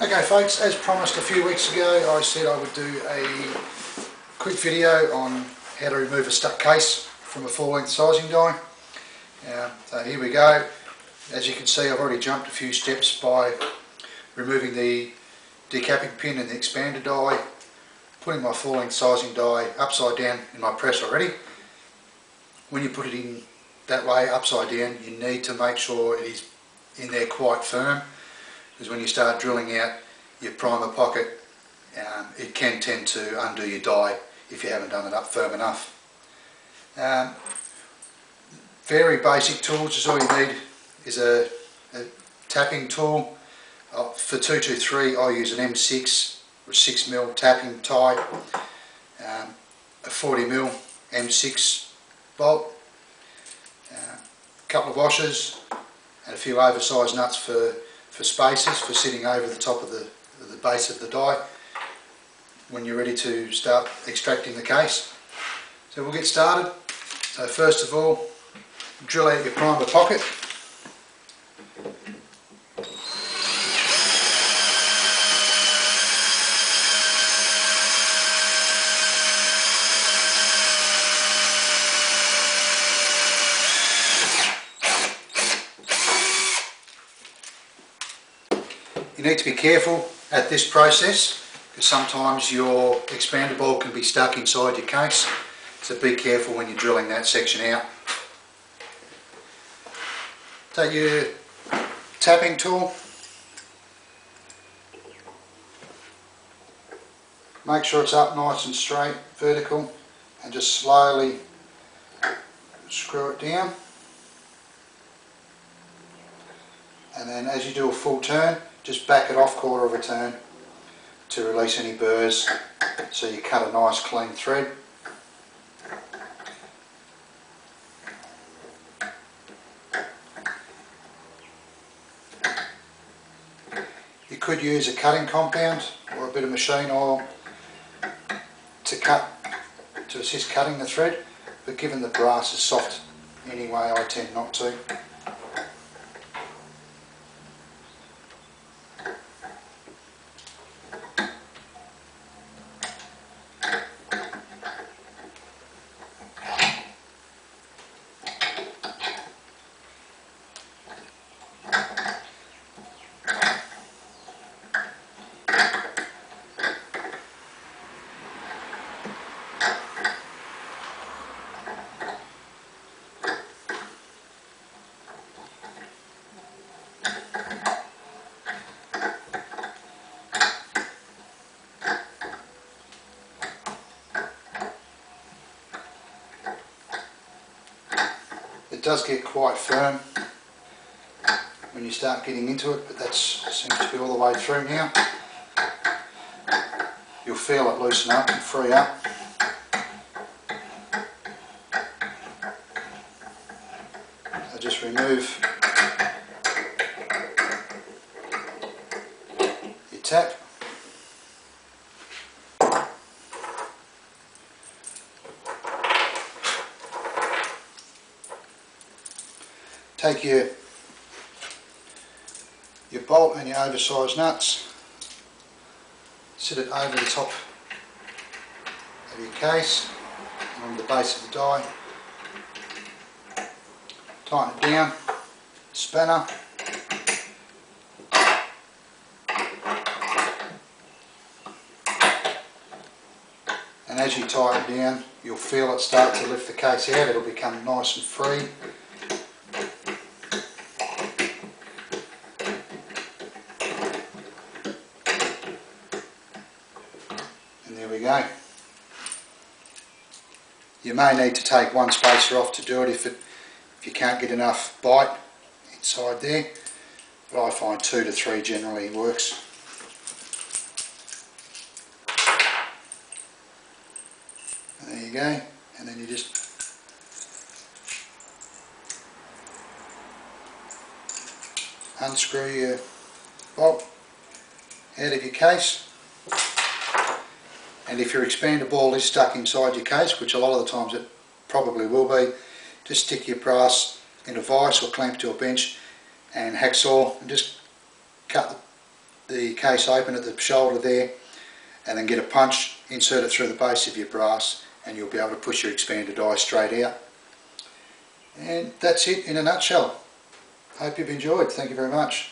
Okay folks, as promised a few weeks ago, I said I would do a quick video on how to remove a stuck case from a full length sizing die. So here we go. As you can see, I've already jumped a few steps by removing the decapping pin and the expander die, putting my full length sizing die upside down in my press already. When you put it in that way, upside down, you need to make sure it is in there quite firm, because when you start drilling out your primer pocket, it can tend to undo your die if you haven't done it up firm enough. Very basic tools, just all you need is a tapping tool. For 223 I use an M6 or 6mm tapping tie, a 40mm M6 bolt, a couple of washers and a few oversized nuts for spacers for sitting over the top of the base of the die when you're ready to start extracting the case. So we'll get started. So first of all, drill out your primer pocket. You need to be careful at this process because sometimes your expander ball can be stuck inside your case, so be careful when you're drilling that section out. Take your tapping tool, make sure it's up nice and straight, vertical, and just slowly screw it down. And then as you do a full turn, just back it off quarter of a turn to release any burrs, so you cut a nice clean thread. You could use a cutting compound or a bit of machine oil to assist cutting the thread, but given the brass is soft anyway, I tend not to. It does get quite firm when you start getting into it, but that seems to be all the way through now. You'll feel it loosen up and free up. So just remove your tap. Take your bolt and your oversized nuts, sit it over the top of your case, along the base of the die, tighten it down, spanner, and as you tighten down you'll feel it start to lift the case out. It'll become nice and free. There we go. You may need to take one spacer off to do it if you can't get enough bite inside there, but I find 2 to 3 generally works. And there you go, and then you just unscrew your bolt out of your case. And if your expander ball is stuck inside your case, which a lot of the times it probably will be, just stick your brass in a vise or clamp to a bench and hacksaw and just cut the case open at the shoulder there, and then get a punch, insert it through the base of your brass, and you'll be able to push your expander die straight out. And that's it in a nutshell. Hope you've enjoyed. Thank you very much.